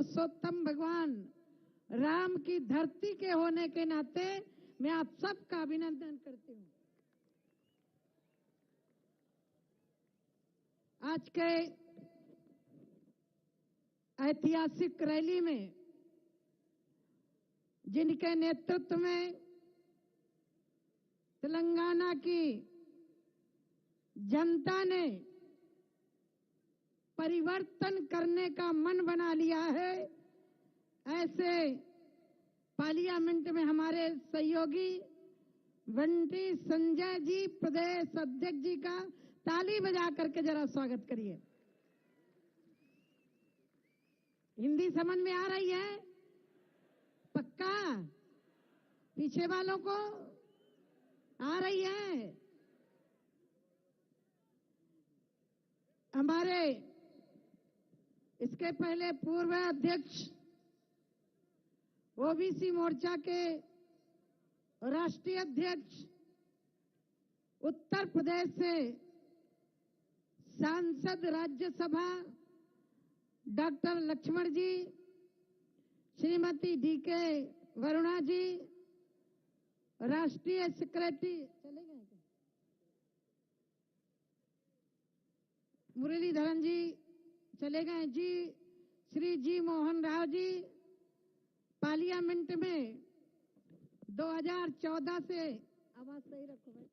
पुरुषोत्तम भगवान राम की धरती के होने के नाते मैं आप सबका अभिनंदन करती हूं। आज के ऐतिहासिक रैली में जिनके नेतृत्व में तेलंगाना की जनता ने परिवर्तन करने का मन बना लिया है, ऐसे पार्लियामेंट में हमारे सहयोगी बंटी संजय जी प्रदेश अध्यक्ष जी का ताली बजा करके जरा स्वागत करिए। हिंदी समझ में आ रही है? पक्का? पीछे वालों को आ रही है? हमारे इसके पहले पूर्व अध्यक्ष ओबीसी मोर्चा के राष्ट्रीय अध्यक्ष उत्तर प्रदेश से सांसद राज्यसभा डॉक्टर लक्ष्मण जी, श्रीमती डीके वरुणा जी, राष्ट्रीय सेक्रेटरी चले गए क्या? मुरलीधरन जी चले गए जी, श्री जी मोहन राव जी पार्लियामेंट में 2014 से, आवाज सही रखो भाई,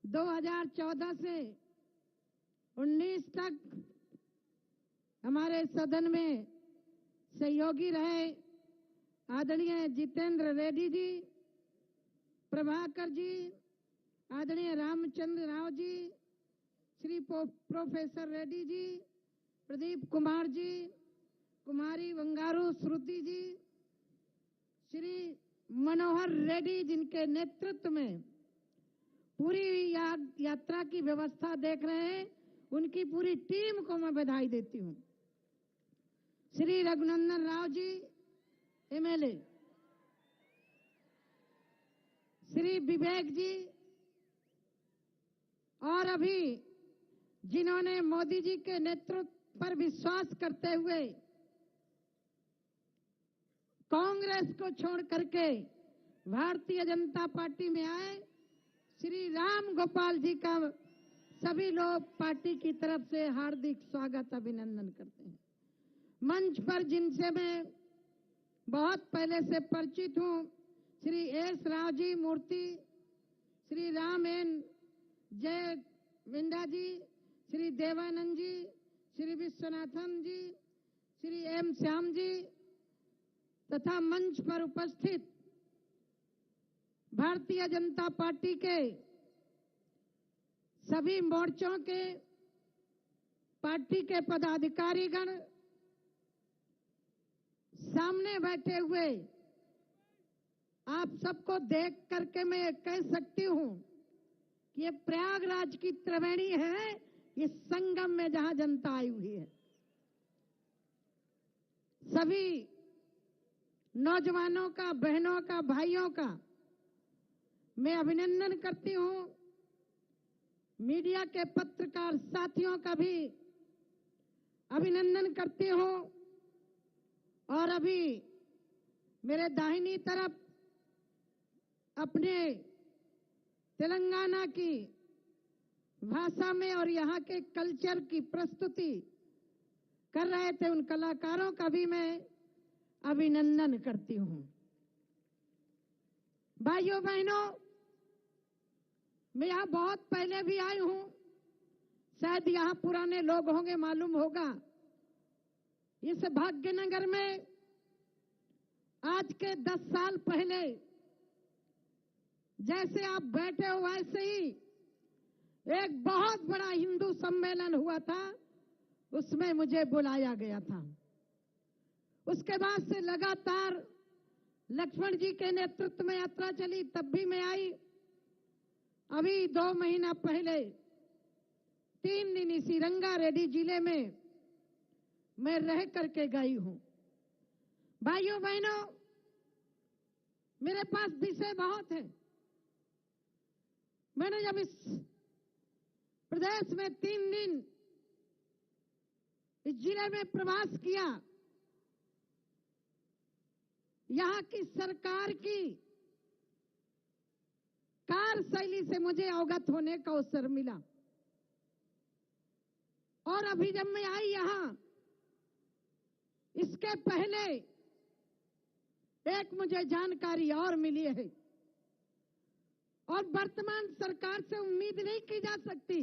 2014 से 19 तक हमारे सदन में सहयोगी रहे आदरणीय जितेंद्र रेड्डी जी, प्रभाकर जी, आदरणीय रामचंद्र राव जी, श्री प्रोफेसर रेड्डी जी, प्रदीप कुमार जी, कुमारी बंगारू श्रुति जी, श्री मनोहर रेड्डी, जिनके नेतृत्व में पूरी यात्रा की व्यवस्था देख रहे हैं, उनकी पूरी टीम को मैं बधाई देती हूं। श्री रघुनंदन राव जी एमएलए, श्री विवेक जी, और अभी जिन्होंने मोदी जी के नेतृत्व पर विश्वास करते हुए कांग्रेस को छोड़ करके भारतीय जनता पार्टी में आए, श्री राम गोपाल जी का सभी लोग पार्टी की तरफ से हार्दिक स्वागत अभिनंदन करते हैं। मंच पर जिनसे मैं बहुत पहले से परिचित हूं, श्री एस राव जी मूर्ति, श्री राम एन जय मिंडा जी, श्री देवानंद जी, श्री विश्वनाथन जी, श्री एम श्याम जी तथा मंच पर उपस्थित भारतीय जनता पार्टी के सभी मोर्चों के पार्टी के पदाधिकारीगण, सामने बैठे हुए आप सबको देख करके मैं ये कह सकती हूं कि ये प्रयागराज की त्रिवेणी है, इस संगम में जहां जनता आई हुई है। सभी नौजवानों का, बहनों का, भाइयों का मैं अभिनंदन करती हूं। मीडिया के पत्रकार साथियों का भी अभिनंदन करती हूं। और अभी मेरे दाहिनी तरफ अपने तेलंगाना की भाषा में और यहाँ के कल्चर की प्रस्तुति कर रहे थे उन कलाकारों का भी मैं अभिनंदन करती हूं। भाइयों बहनों, मैं यहाँ बहुत पहले भी आई हूं, शायद यहाँ पुराने लोग होंगे, मालूम होगा। इस भाग्यनगर में आज के 10 साल पहले जैसे आप बैठे हो वैसे ही एक बहुत बड़ा हिंदू सम्मेलन हुआ था, उसमें मुझे बुलाया गया था। उसके बाद से लगातार लक्ष्मण जी के नेतृत्व में यात्रा चली, तब भी मैं आई। अभी 2 महीना पहले 3 दिन इसी रंगारेड्डी जिले में मैं रह करके गई हूं। भाइयों बहनों, मेरे पास विषय बहुत है। मैंने जब इस प्रदेश में 3 दिन इस जिले में प्रवास किया। यहां की सरकार की कार्यशैली से मुझे अवगत होने का अवसर मिला। और अभी जब मैं आई यहां, इसके पहले एक मुझे जानकारी और मिली है, और वर्तमान सरकार से उम्मीद नहीं की जा सकती।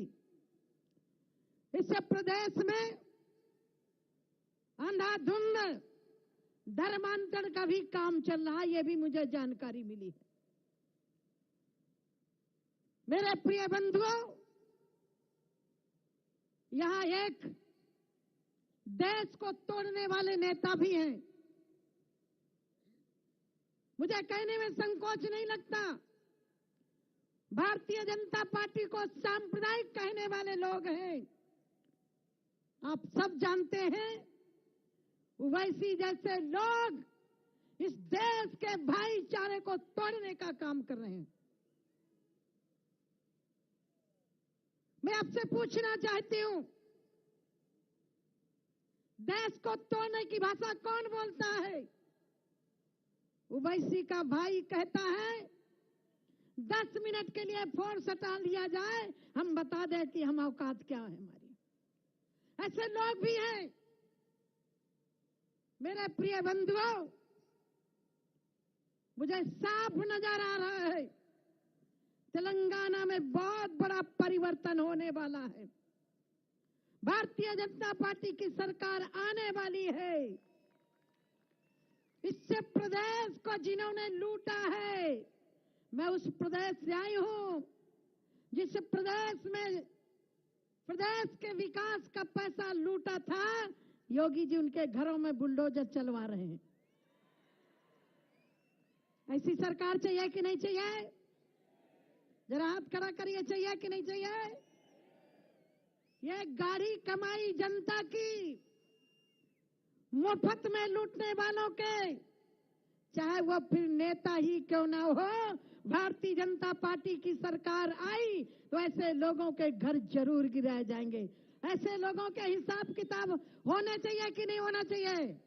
इससे प्रदेश में अंधाधुंध धर्मांतरण का भी काम चल रहा है, ये भी मुझे जानकारी मिली है। मेरे प्रिय बंधुओं, यहां एक देश को तोड़ने वाले नेता भी हैं। मुझे कहने में संकोच नहीं लगता, भारतीय जनता पार्टी को सांप्रदायिक कहने वाले लोग हैं। आप सब जानते हैं, ओवैसी जैसे लोग इस देश के भाईचारे को तोड़ने का काम कर रहे हैं। मैं आपसे पूछना चाहती हूं, देश को तोड़ने की भाषा कौन बोलता है? ओवैसी का भाई कहता है 10 मिनट के लिए फोर्स हटा लिया जाए, हम बता दें कि हम औकात क्या है हमारी। ऐसे लोग भी हैं। मेरे प्रिय बंधुओं, मुझे साफ नजर आ रहा है, तेलंगाना में बहुत बड़ा परिवर्तन होने वाला है। भारतीय जनता पार्टी की सरकार आने वाली है। इससे प्रदेश को जिन्होंने लूटा है, मैं उस प्रदेश से आई हूं जिस प्रदेश में प्रदेश के विकास का पैसा लूटा था, योगी जी उनके घरों में बुलडोजर चलवा रहे हैं। ऐसी सरकार चाहिए कि नहीं चाहिए? जरा हाथ खड़ा करिए, चाहिए कि नहीं चाहिए? ये गाड़ी कमाई जनता की मुफ्त में लूटने वालों के, चाहे वो फिर नेता ही क्यों ना हो, भारतीय जनता पार्टी की सरकार आई तो ऐसे लोगों के घर जरूर गिराए जाएंगे। ऐसे लोगों के हिसाब किताब होने चाहिए कि नहीं होना चाहिए?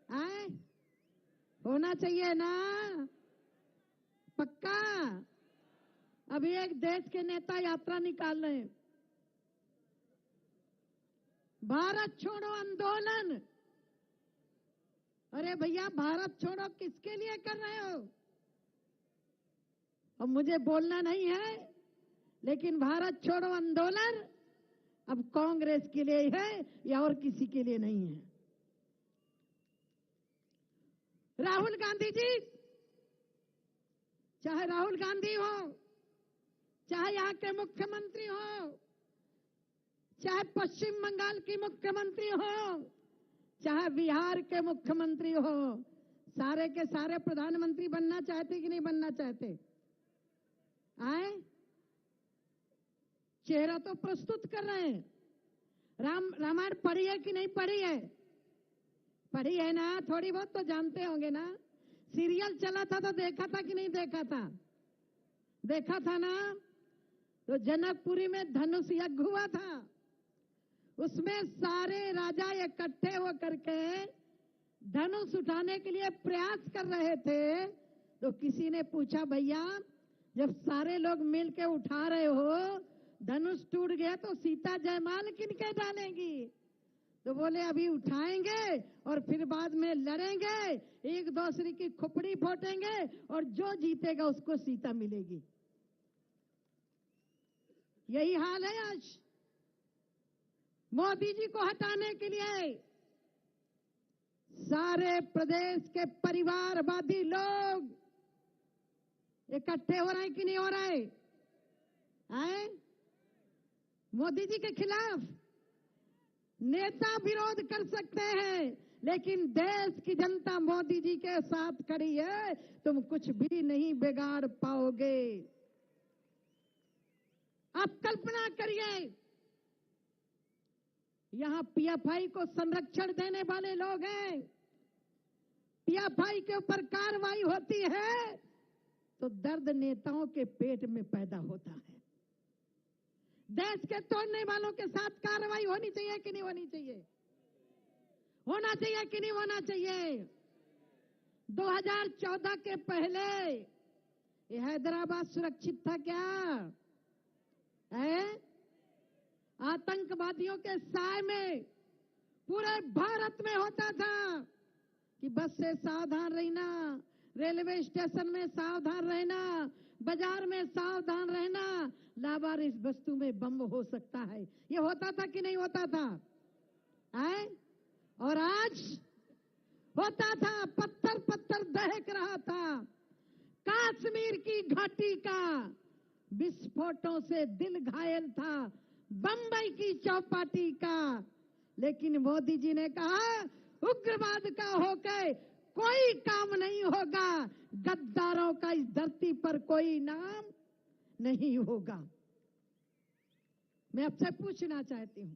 आए? होना चाहिए ना? पक्का? अभी एक देश के नेता यात्रा निकाल रहे हैं, भारत छोड़ो आंदोलन। अरे भैया, भारत छोड़ो किसके लिए कर रहे हो? अब मुझे बोलना नहीं है, लेकिन भारत छोड़ो आंदोलन अब कांग्रेस के लिए है या और किसी के लिए नहीं है। राहुल गांधी जी, चाहे राहुल गांधी हो, चाहे यहां के मुख्यमंत्री हो, चाहे पश्चिम बंगाल की मुख्यमंत्री हो, चाहे बिहार के मुख्यमंत्री हो, सारे के सारे प्रधानमंत्री बनना चाहते कि नहीं बनना चाहते? आए? चेहरा तो प्रस्तुत कर रहे हैं। रामायण पढ़ी है कि नहीं पढ़ी है? पढ़ी है ना? थोड़ी बहुत तो जानते होंगे ना? सीरियल चला था तो देखा था कि नहीं देखा था? देखा था ना? तो जनकपुरी में धनुष यज्ञ हुआ था, उसमें सारे राजा इकट्ठे होकर के धनुष उठाने के लिए प्रयास कर रहे थे। तो किसी ने पूछा, भैया जब सारे लोग मिल के उठा रहे हो, धनुष टूट गया तो सीता जयमाल किनके डालेंगी? तो बोले अभी उठाएंगे और फिर बाद में लड़ेंगे, एक दूसरे की खोपड़ी फोटेंगे और जो जीतेगा उसको सीता मिलेगी। यही हाल है आज। मोदी जी को हटाने के लिए सारे प्रदेश के परिवारवादी लोग इकट्ठे हो रहे हैं कि नहीं हो रहे? आए? मोदी जी के खिलाफ नेता विरोध कर सकते हैं, लेकिन देश की जनता मोदी जी के साथ खड़ी है, तुम कुछ भी नहीं बिगाड़ पाओगे। आप कल्पना करिए, यहां पीएफआई को संरक्षण देने वाले लोग हैं, पीएफआई के ऊपर कार्रवाई होती है तो दर्द नेताओं के पेट में पैदा होता है। देश के तोड़ने वालों के साथ कार्रवाई होनी चाहिए कि नहीं होनी चाहिए? होना चाहिए कि नहीं होना चाहिए? 2014 के पहले ये हैदराबाद सुरक्षित था क्या? है? आतंकवादियों के साए में पूरे भारत में होता था कि बस से सावधान रहना, रेलवे स्टेशन में सावधान रहना, बाजार में सावधान रहना, लावारिस वस्तु में बम हो सकता है। ये होता था कि नहीं होता था? है? और आज होता था, पत्थर पत्थर दहक रहा था। कश्मीर की घाटी का विस्फोटों से दिल घायल था, बंबई की चौपाटी का। लेकिन मोदी जी ने कहा उग्रवाद का होकर कोई काम नहीं होगा, गद्दारों का इस धरती पर कोई नाम नहीं होगा। मैं आपसे पूछना चाहती हूं,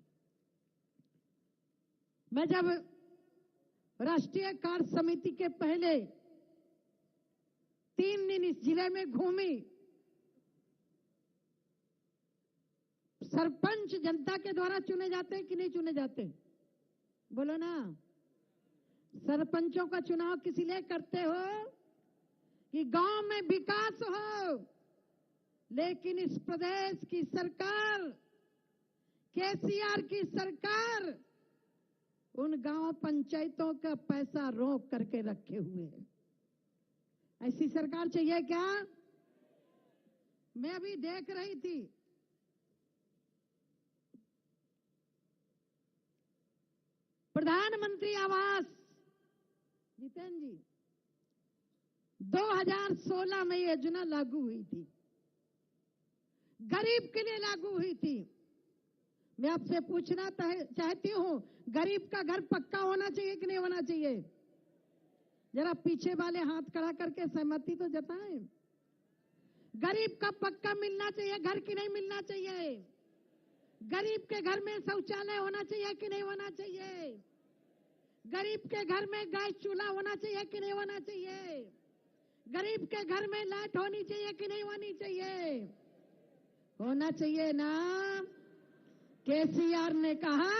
मैं जब राष्ट्रीय कार्य समिति के पहले 3 दिन इस जिले में घूमी, सरपंच जनता के द्वारा चुने जाते हैं कि नहीं चुने जाते? बोलो ना। सरपंचों का चुनाव किस लिए करते हो? कि गांव में विकास हो। लेकिन इस प्रदेश की सरकार, केसीआर की सरकार, उन गांव पंचायतों का पैसा रोक करके रखे हुए है। ऐसी सरकार चाहिए क्या? मैं अभी देख रही थी, प्रधानमंत्री आवास, जितेंद्र जी, 2016 में योजना लागू हुई थी, गरीब के लिए लागू हुई थी। मैं आपसे पूछना चाहती हूं, गरीब का घर पक्का होना चाहिए कि नहीं होना चाहिए? जरा पीछे वाले हाथ खड़ा करके सहमति तो जताएं। गरीब का पक्का मिलना चाहिए घर की नहीं मिलना चाहिए? गरीब के घर में शौचालय होना चाहिए कि नहीं होना चाहिए? गरीब के घर में गैस चूल्हा होना चाहिए कि नहीं होना चाहिए? गरीब के घर में लाइट होनी चाहिए कि नहीं होनी चाहिए? होना चाहिए ना। केसीआर ने कहा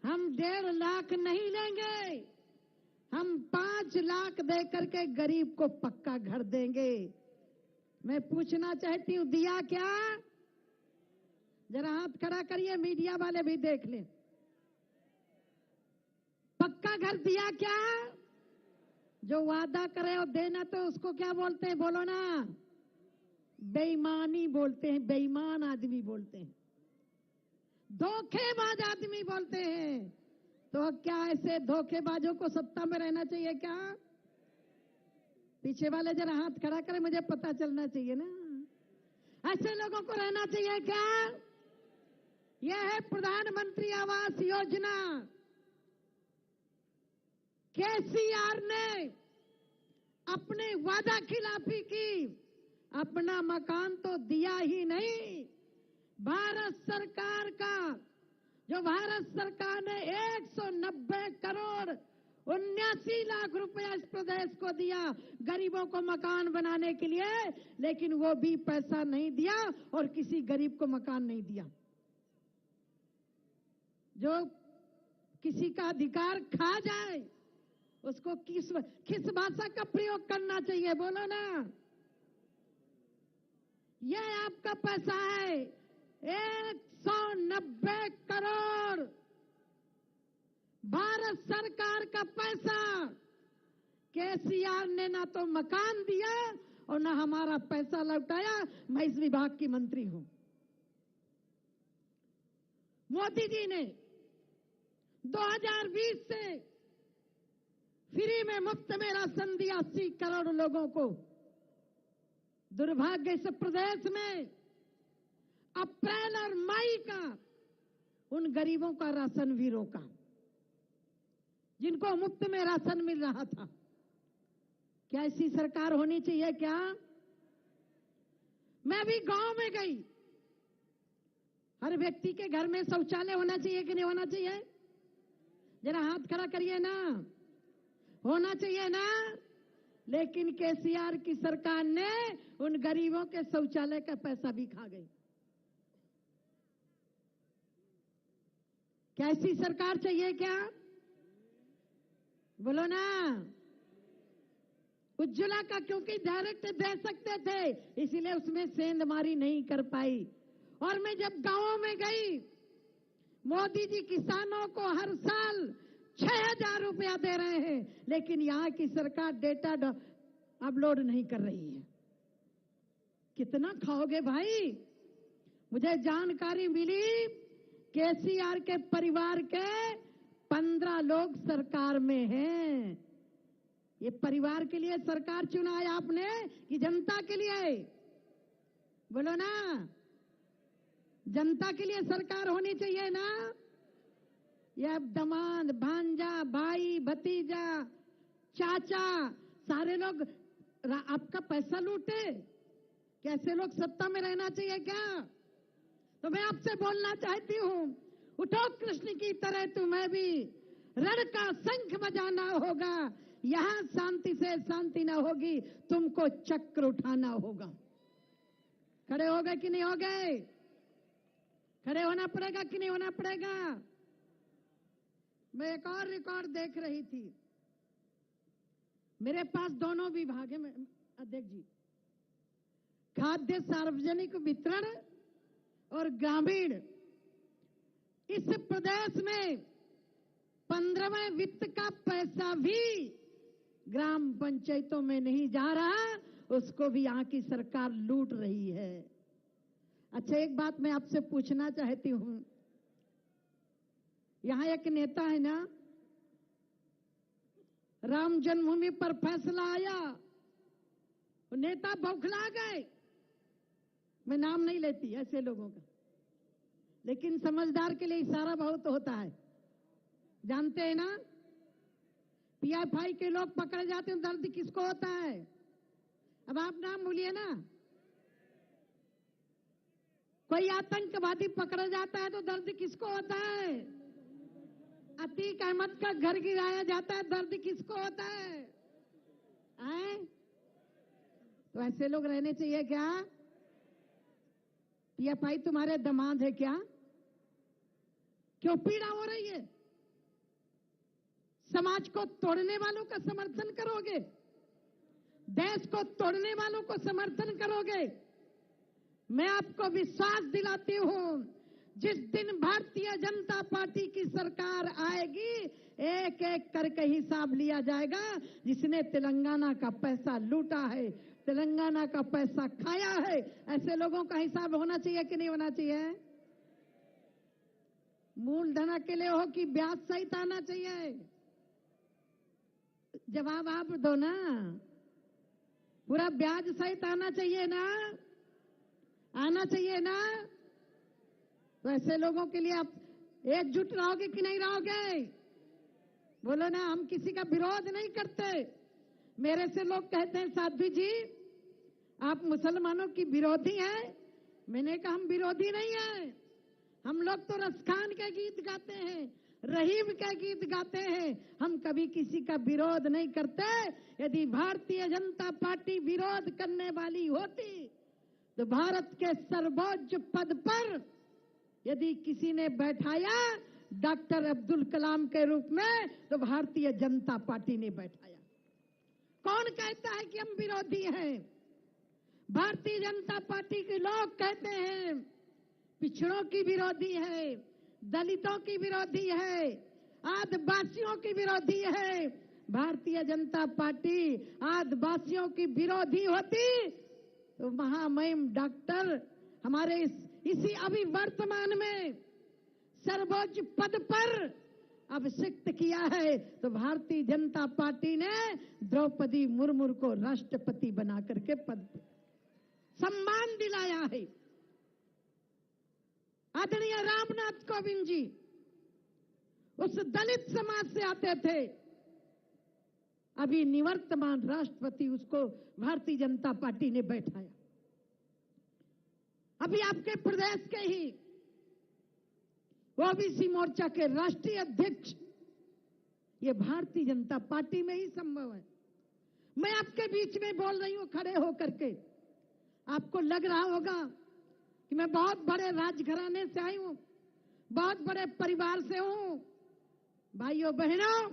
हम 1.5 लाख नहीं लेंगे, हम 5 लाख दे करके गरीब को पक्का घर देंगे। मैं पूछना चाहती हूं, दिया क्या? जरा हाथ खड़ा करिए, मीडिया वाले भी देख लें। पक्का घर दिया क्या? जो वादा करे और देना तो उसको क्या बोलते हैं? बोलो ना। बेईमानी बोलते हैं, बेईमान आदमी बोलते हैं, धोखेबाज आदमी बोलते हैं। तो क्या ऐसे धोखेबाजों को सत्ता में रहना चाहिए क्या? पीछे वाले जरा हाथ खड़ा करें, मुझे पता चलना चाहिए ना। ऐसे लोगों को रहना चाहिए क्या? यह है प्रधानमंत्री आवास योजना। केसीआर ने अपने वादा खिलाफी की, अपना मकान तो दिया ही नहीं, भारत सरकार का, जो भारत सरकार ने 190 करोड़ 79 लाख रुपया इस प्रदेश को दिया गरीबों को मकान बनाने के लिए, लेकिन वो भी पैसा नहीं दिया और किसी गरीब को मकान नहीं दिया। जो किसी का अधिकार खा जाए उसको किस भाषा का प्रयोग करना चाहिए? बोलो ना। यह आपका पैसा है, 190 करोड़ भारत सरकार का पैसा। केसीआर ने ना तो मकान दिया और ना हमारा पैसा लौटाया। मैं इस विभाग की मंत्री हूं। मोदी जी ने 2020 से फ्री में मुफ्त में राशन दिया 80 करोड़ लोगों को। दुर्भाग्य इस प्रदेश में अप्रैल और मई का उन गरीबों का राशन भी रोका जिनको मुफ्त में राशन मिल रहा था। क्या ऐसी सरकार होनी चाहिए क्या? मैं भी गांव में गई, हर व्यक्ति के घर में शौचालय होना चाहिए कि नहीं होना चाहिए? जरा हाथ खड़ा करिए ना। होना चाहिए ना। लेकिन केसीआर की सरकार ने उन गरीबों के शौचालय का पैसा भी खा गई। कैसी सरकार चाहिए क्या? बोलो ना। उज्ज्वला का क्योंकि डायरेक्ट दे सकते थे, इसीलिए उसमें सेंधमारी नहीं कर पाई। और मैं जब गांवों में गई, मोदी जी किसानों को हर साल 6,000 रुपया दे रहे हैं, लेकिन यहां की सरकार डेटा अपलोड नहीं कर रही है। कितना खाओगे भाई? मुझे जानकारी मिली, केसीआर के परिवार के 15 लोग सरकार में हैं। ये परिवार के लिए सरकार चुना है आपने कि जनता के लिए? बोलो ना। जनता के लिए सरकार होनी चाहिए ना। ये दामाद, भांजा, भाई, भतीजा, चाचा, सारे लोग आपका पैसा लूटे? कैसे लोग सत्ता में रहना चाहिए क्या? तो मैं आपसे बोलना चाहती हूं, उठो कृष्ण की तरह तुम्हें भी रण का शंख बजाना होगा। यहां शांति से शांति ना होगी, तुमको चक्र उठाना होगा। खड़े हो गए कि नहीं हो गए? खड़े होना पड़ेगा कि नहीं होना पड़ेगा? मैं एक और रिकॉर्ड देख रही थी। मेरे पास दोनों विभाग है अध्यक्ष जी, खाद्य सार्वजनिक वितरण और ग्रामीण। इस प्रदेश में 15वें वित्त का पैसा भी ग्राम पंचायतों में नहीं जा रहा, उसको भी यहाँ की सरकार लूट रही है। अच्छा, एक बात मैं आपसे पूछना चाहती हूं, यहां एक नेता है ना, राम जन्मभूमि पर फैसला आया, वो नेता बौखला गए। मैं नाम नहीं लेती ऐसे लोगों का, लेकिन समझदार के लिए इशारा बहुत होता है, जानते हैं ना। पीएफआई के लोग पकड़े जाते हैं, दर्द किसको होता है? अब आप नाम बोलिए ना। कोई आतंकवादी पकड़ा जाता है तो दर्द किसको होता है? अतीक अहमद का घर गिराया जाता है, दर्द किसको होता है? तो ऐसे लोग रहने चाहिए क्या? पीएफआई तुम्हारे दामाद है क्या? क्यों पीड़ा हो रही है? समाज को तोड़ने वालों का समर्थन करोगे? देश को तोड़ने वालों को समर्थन करोगे? मैं आपको विश्वास दिलाती हूं, जिस दिन भारतीय जनता पार्टी की सरकार आएगी, एक एक करके हिसाब लिया जाएगा। जिसने तेलंगाना का पैसा लूटा है, तेलंगाना का पैसा खाया है, ऐसे लोगों का हिसाब होना चाहिए कि नहीं होना चाहिए? मूलधन अकेले हो कि ब्याज सहित आना चाहिए? जवाब आप दो ना। पूरा ब्याज सहित आना चाहिए ना? आना चाहिए ना? तो ऐसे लोगों के लिए आप एकजुट रहोगे कि नहीं रहोगे? बोलो ना। हम किसी का विरोध नहीं करते। मेरे से लोग कहते हैं, साध्वी जी आप मुसलमानों की विरोधी हैं। मैंने कहा हम विरोधी नहीं है, हम लोग तो रसखान के गीत गाते हैं, रहीम के गीत गाते हैं, हम कभी किसी का विरोध नहीं करते। यदि भारतीय जनता पार्टी विरोध करने वाली होती तो भारत के सर्वोच्च पद पर यदि किसी ने बैठाया डॉक्टर अब्दुल कलाम के रूप में, तो भारतीय जनता पार्टी ने बैठाया। कौन कहता है कि हम विरोधी हैं? भारतीय जनता पार्टी के लोग कहते हैं पिछड़ों की विरोधी है, दलितों की विरोधी है, आदिवासियों की विरोधी है। भारतीय जनता पार्टी आदिवासियों की विरोधी होती तो महामहिम डॉक्टर हमारे इसी अभी वर्तमान में सर्वोच्च पद पर अभिषिक्त किया है, तो भारतीय जनता पार्टी ने द्रौपदी मुर्मू को राष्ट्रपति बना करके पद सम्मान दिलाया है। आदरणीय रामनाथ कोविंद जी उस दलित समाज से आते थे, अभी निवर्तमान राष्ट्रपति उसको भारतीय जनता पार्टी ने बैठाया। अभी आपके प्रदेश के ही ओबीसी मोर्चा के राष्ट्रीय अध्यक्ष ये भारतीय जनता पार्टी में ही संभव है। मैं आपके बीच में बोल रही हूं खड़े होकर के। आपको लग रहा होगा कि मैं बहुत बड़े राजघराने से आई हूं, बहुत बड़े परिवार से हूं। भाइयों बहनों,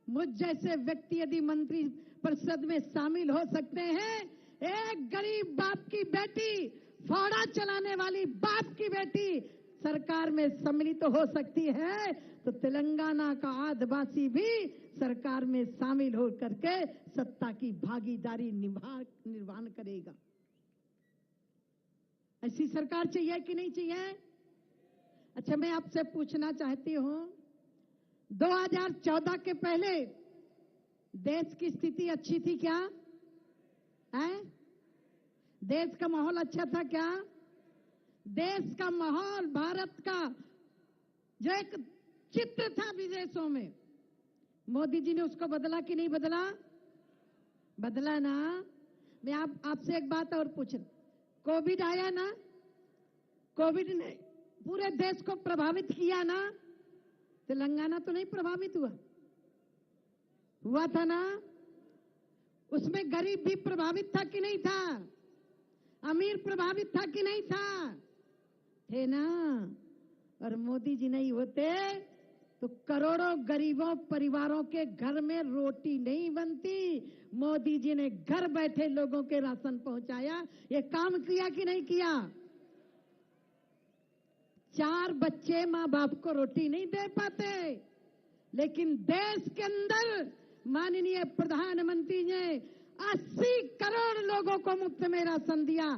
मुझ जैसे व्यक्ति यदि मंत्री परिषद में शामिल हो सकते हैं, एक गरीब बाप की बेटी, फावड़ा चलाने वाली बाप की बेटी सरकार में सम्मिलित हो सकती है, तो तेलंगाना का आदिवासी भी सरकार में शामिल हो करके सत्ता की भागीदारी निर्वहन करेगा। ऐसी सरकार चाहिए कि नहीं चाहिए? अच्छा, मैं आपसे पूछना चाहती हूं, 2014 के पहले देश की स्थिति अच्छी थी क्या? है? देश का माहौल अच्छा था क्या? देश का माहौल, भारत का जो एक चित्र था विदेशों में, मोदी जी ने उसको बदला कि नहीं बदला? बदला ना। मैं आपसे एक बात और पूछ, कोविड आया ना, कोविड ने पूरे देश को प्रभावित किया ना, तेलंगाना तो नहीं प्रभावित हुआ था ना? उसमें गरीब भी प्रभावित था कि नहीं था? अमीर प्रभावित था कि नहीं था? थे ना। और मोदी जी नहीं होते तो करोड़ों गरीबों परिवारों के घर में रोटी नहीं बनती। मोदी जी ने घर बैठे लोगों के राशन पहुंचाया। ये काम किया कि नहीं किया? 4 बच्चे माँ बाप को रोटी नहीं दे पाते, लेकिन देश के अंदर माननीय प्रधानमंत्री ने 80 करोड़ लोगों को मुफ्त में राशन दिया।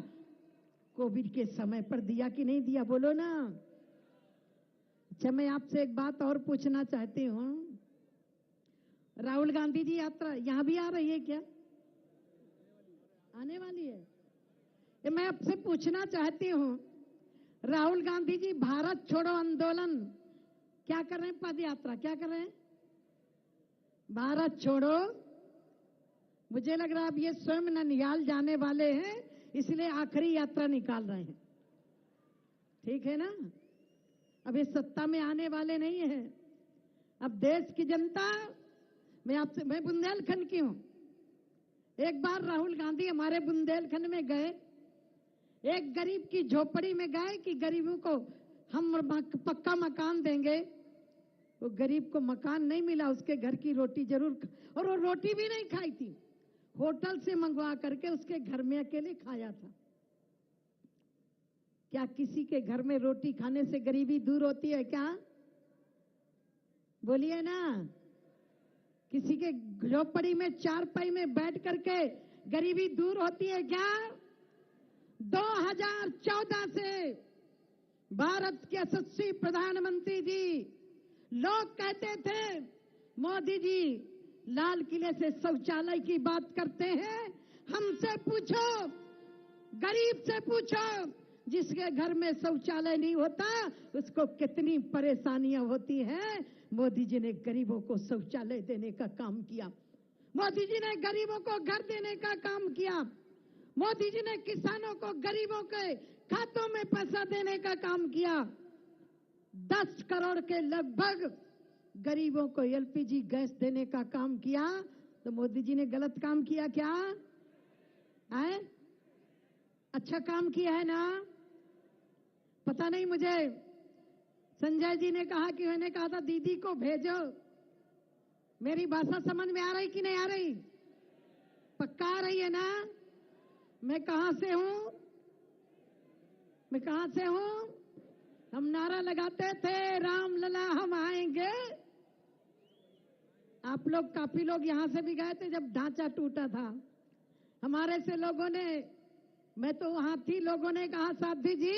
कोविड के समय पर दिया कि नहीं दिया? बोलो ना। अच्छा, मैं आपसे एक बात और पूछना चाहती हूँ, राहुल गांधी जी यात्रा यहां भी आ रही है क्या? आने वाली है। ये मैं आपसे पूछना चाहती हूँ, राहुल गांधी जी भारत छोड़ो आंदोलन क्या कर रहे हैं? पद यात्रा क्या कर रहे हैं? भारत छोड़ो। मुझे लग रहा है अब ये स्वयं ननिहाल जाने वाले हैं, इसलिए आखिरी यात्रा निकाल रहे हैं। ठीक है ना? अब ये सत्ता में आने वाले नहीं है। अब देश की जनता, मैं बुंदेलखंड की हूं। एक बार राहुल गांधी हमारे बुंदेलखंड में गए, एक गरीब की झोपड़ी में गए कि गरीबों को हम पक्का मकान देंगे। वो गरीब को मकान नहीं मिला, उसके घर की रोटी जरूर, और वो रोटी भी नहीं खाई थी, होटल से मंगवा करके उसके घर में अकेले खाया था। क्या किसी के घर में रोटी खाने से गरीबी दूर होती है क्या? बोलिए ना। किसी के झोपड़ी में चारपाई में बैठ करके गरीबी दूर होती है क्या? 2014 से भारत के यशस्वी प्रधानमंत्री जी, लोग कहते थे मोदी जी लाल किले से शौचालय की बात करते हैं। हमसे पूछो, गरीब से पूछो, जिसके घर में शौचालय नहीं होता उसको कितनी परेशानियां होती हैं। मोदी जी ने गरीबों को शौचालय देने का काम किया। मोदी जी ने गरीबों को घर देने का काम किया। मोदी जी ने किसानों को, गरीबों के खातों में पैसा देने का काम किया। 10 करोड़ के लगभग गरीबों को एलपीजी गैस देने का काम किया। तो मोदी जी ने गलत काम किया क्या? है? अच्छा काम किया है ना? पता नहीं, मुझे संजय जी ने कहा कि मैंने कहा था दीदी को भेजो। मेरी भाषा समझ में आ रही कि नहीं आ रही? पक्का आ रही है ना? मैं कहां से हूं? मैं कहां से हूं? हम नारा लगाते थे राम लला हम आएंगे। आप लोग, काफी लोग यहां से भी गए थे जब ढांचा टूटा था। हमारे से लोगों ने, मैं तो वहां थी, लोगों ने कहा साध्वी जी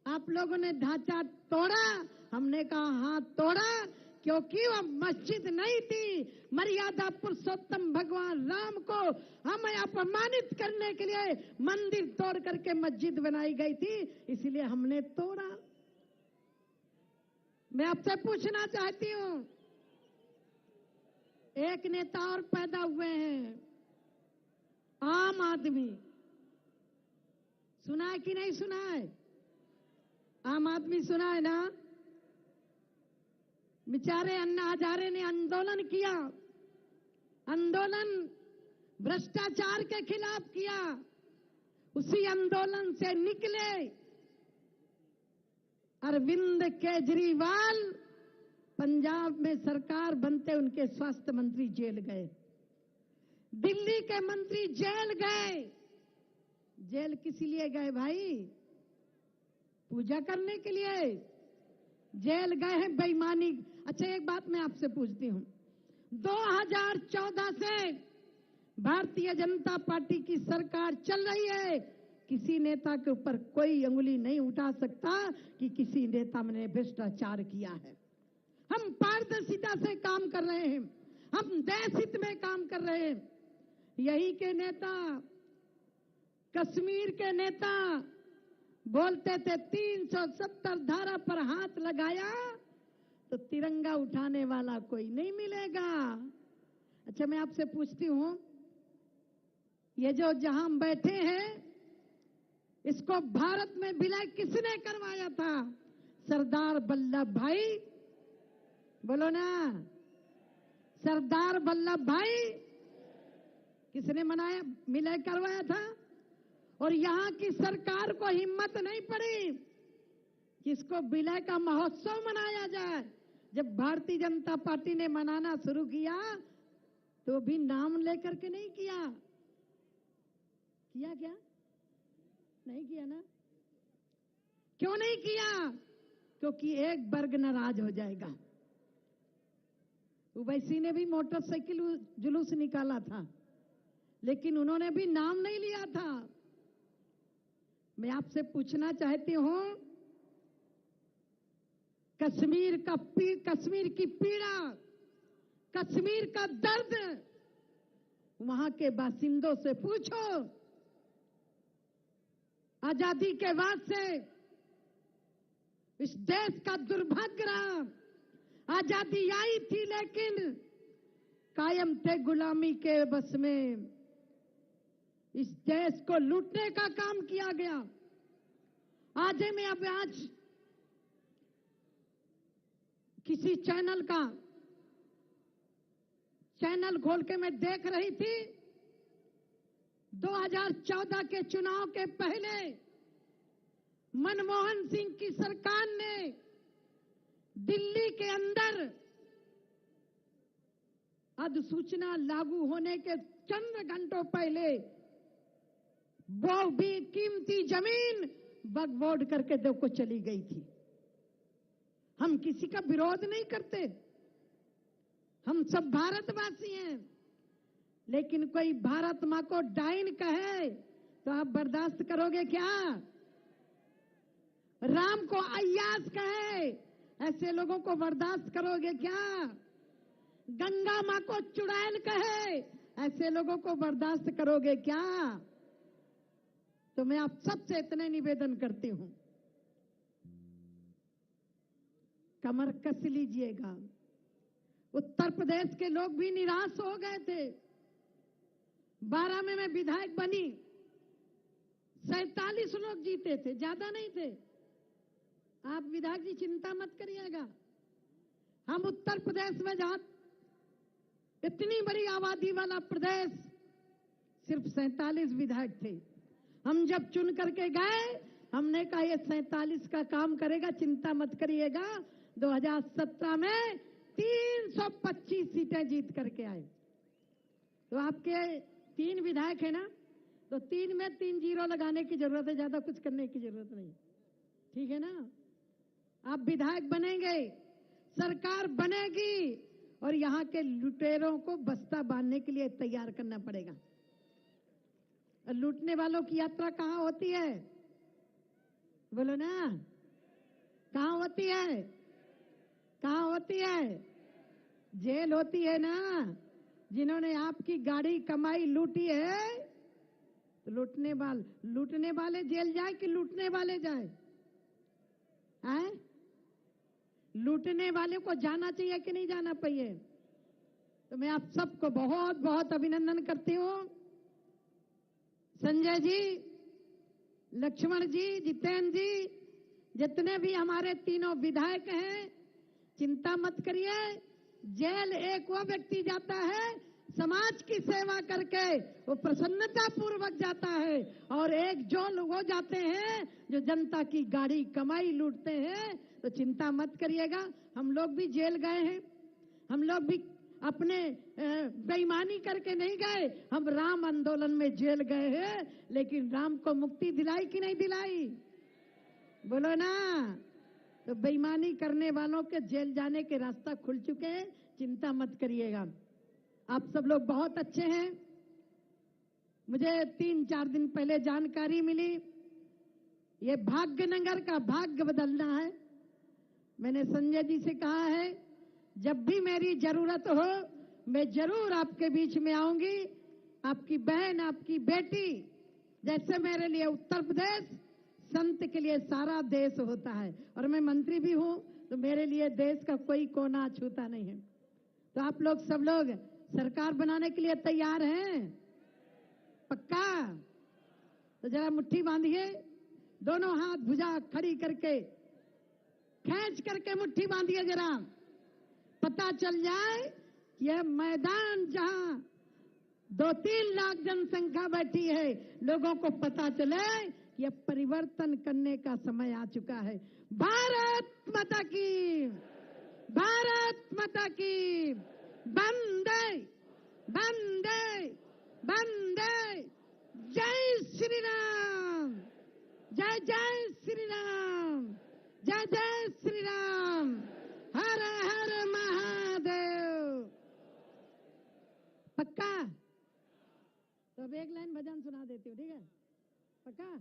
आप लोगों ने ढांचा तोड़ा। हमने कहा हाँ तोड़ा, क्योंकि वह मस्जिद नहीं थी। मर्यादा पुरुषोत्तम भगवान राम को हमें अपमानित करने के लिए मंदिर तोड़ करके मस्जिद बनाई गई थी, इसलिए हमने तोड़ा। मैं आपसे पूछना चाहती हूं, एक नेता और पैदा हुए हैं, आम आदमी। सुना है कि नहीं सुना है? आम आदमी सुना है ना? बेचारे अन्ना हजारे ने आंदोलन किया, आंदोलन भ्रष्टाचार के खिलाफ किया। उसी आंदोलन से निकले अरविंद केजरीवाल पंजाब में सरकार बनते उनके स्वास्थ्य मंत्री जेल गए, दिल्ली के मंत्री जेल गए। जेल किस लिए गए भाई? पूजा करने के लिए जेल गए हैं, बेईमानी। अच्छा, एक बात मैं आपसे पूछती हूं, 2014 से भारतीय जनता पार्टी की सरकार चल रही है, किसी नेता के ऊपर कोई अंगुली नहीं उठा सकता कि किसी नेता ने भ्रष्टाचार किया है। हम पारदर्शिता से काम कर रहे हैं, हम देश हित में काम कर रहे हैं। यही के नेता, कश्मीर के नेता बोलते थे 370 धारा पर हाथ लगाया तो तिरंगा उठाने वाला कोई नहीं मिलेगा। अच्छा, मैं आपसे पूछती हूं, ये जो जहां हम बैठे हैं, इसको भारत में विलय किसने करवाया था? सरदार वल्लभ भाई, बोलो ना, सरदार वल्लभ भाई किसने मनाया, विलय करवाया था। और यहां की सरकार को हिम्मत नहीं पड़ी कि इसको विलय का महोत्सव मनाया जाए। जब भारतीय जनता पार्टी ने मनाना शुरू किया तो भी नाम लेकर के नहीं किया। किया क्या? नहीं किया ना। क्यों नहीं किया? क्योंकि एक वर्ग नाराज हो जाएगा। ओवैसी ने भी मोटरसाइकिल जुलूस निकाला था, लेकिन उन्होंने भी नाम नहीं लिया था। मैं आपसे पूछना चाहती हूं, कश्मीर की पीड़ा, कश्मीर का दर्द वहां के बासिंदों से पूछो। आजादी के बाद से इस देश का दुर्भाग्य रहा। आजादी आई थी लेकिन कायम थे गुलामी के बस में। इस देश को लूटने का काम किया गया। आज किसी चैनल खोल के मैं देख रही थी, 2014 के चुनाव के पहले मनमोहन सिंह की सरकार ने दिल्ली के अंदर अधिसूचना लागू होने के चंद घंटों पहले वो भी कीमती जमीन वक्फ बोर्ड करके देखो चली गई थी। हम किसी का विरोध नहीं करते, हम सब भारतवासी हैं, लेकिन कोई भारत मां को डाइन कहे तो आप बर्दाश्त करोगे क्या? राम को अय्यास कहे, ऐसे लोगों को बर्दाश्त करोगे क्या? गंगा मां को चुड़ैल कहे, ऐसे लोगों को बर्दाश्त करोगे क्या? तो मैं आप सबसे इतने निवेदन करती हूं, कमर कस लीजिएगा। उत्तर प्रदेश के लोग भी निराश हो गए थे। 12 में मैं विधायक बनी, 47 लोग जीते थे, ज्यादा नहीं थे। आप विधायक जी चिंता मत करिएगा, हम उत्तर प्रदेश में जहां इतनी बड़ी आबादी वाला प्रदेश, सिर्फ 47 विधायक थे। हम जब चुन करके गए, हमने कहा ये 47 का काम करेगा, चिंता मत करिएगा। 2017 में 325 सीटें जीत करके आए। तो आपके 3 विधायक है ना, तो 3 में 3 जीरो लगाने की जरूरत है, ज्यादा कुछ करने की जरूरत नहीं। ठीक है ना? आप विधायक बनेंगे, सरकार बनेगी, और यहां के लुटेरों को बस्ता बांधने के लिए तैयार करना पड़ेगा। और लूटने वालों की यात्रा कहां होती है? बोलो ना, कहां होती है? कहां होती है? जेल होती है ना। जिन्होंने आपकी गाड़ी कमाई लूटी है, तो लूटने वाले जेल जाए कि लूटने वाले जाए? हैं? लूटने वाले को जाना चाहिए कि नहीं जाना चाहिए? तो मैं आप सबको बहुत बहुत अभिनंदन करती हूं। संजय जी, लक्ष्मण जी, जितेंद्र जी, जितने भी हमारे तीनों विधायक हैं, चिंता मत करिए। जेल एक वो व्यक्ति जाता है समाज की सेवा करके वो प्रसन्नता पूर्वक जाता है, और एक जो लोग हो जाते हैं जो जनता की गाड़ी कमाई लूटते हैं, तो चिंता मत करिएगा। हम लोग भी जेल गए हैं, हम लोग भी अपने बेईमानी करके नहीं गए, हम राम आंदोलन में जेल गए हैं, लेकिन राम को मुक्ति दिलाई कि नहीं दिलाई? बोलो ना। तो बेईमानी करने वालों के जेल जाने के रास्ता खुल चुके हैं, चिंता मत करिएगा। आप सब लोग बहुत अच्छे हैं। मुझे 3-4 दिन पहले जानकारी मिली, ये भाग्यनगर का भाग्य बदलना है। मैंने संजय जी से कहा है, जब भी मेरी जरूरत हो मैं जरूर आपके बीच में आऊंगी। आपकी बहन, आपकी बेटी, जैसे मेरे लिए उत्तर प्रदेश संत के लिए सारा देश होता है, और मैं मंत्री भी हूं, तो मेरे लिए देश का कोई कोना छूता नहीं है। तो आप लोग सब लोग सरकार बनाने के लिए तैयार हैं? पक्का? तो जरा मुट्ठी बांधिए, दोनों हाथ भुजा खड़ी करके खींच करके मुट्ठी बांधिए, जरा पता चल जाए कि यह मैदान जहां 2-3 लाख जनसंख्या बैठी है, लोगों को पता चले कि अब परिवर्तन करने का समय आ चुका है। भारत माता की, भारत माता की, वंदे वंदे वंदे, जय श्री राम, जय जय श्री राम, जय जय श्री राम, हर हर महादेव। पक्का? तो अब एक लाइन भजन सुना देती हूँ, ठीक है? पक्का?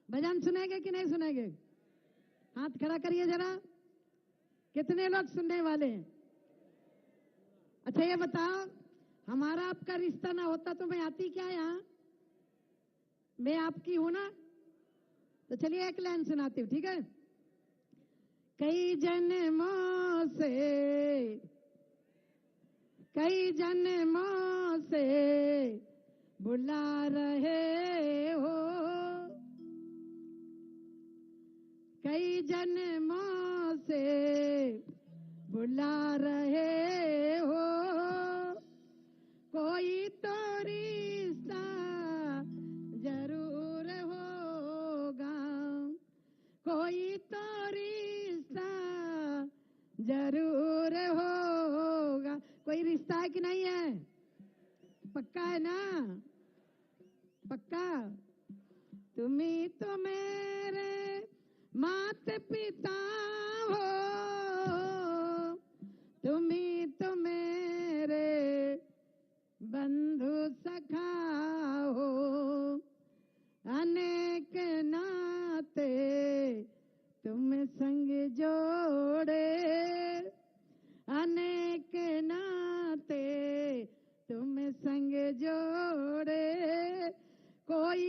भजन सुनेंगे कि नहीं सुनेंगे? हाथ खड़ा करिए जरा, कितने लोग सुनने वाले हैं? अच्छा ये बताओ, हमारा आपका रिश्ता ना होता तो मैं आती क्या यहाँ? मैं आपकी हूं ना? तो चलिए एक लाइन सुनाती हूँ, ठीक है? कई जन्मों से बुला रहे हो, कई जन्मों से बुला रहे हो, कोई तो रिश्ता जरूर होगा, कोई तो रिश्ता जरूर होगा। कोई रिश्ता है कि नहीं है? पक्का है ना? पक्का? तुम्ही तो मेरे माता पिता हो, तुम्ही तो मेरे बंधु सखा हो, अनेक नाते तुम संग जोड़े, अनेक नाते तुम संग जोड़े,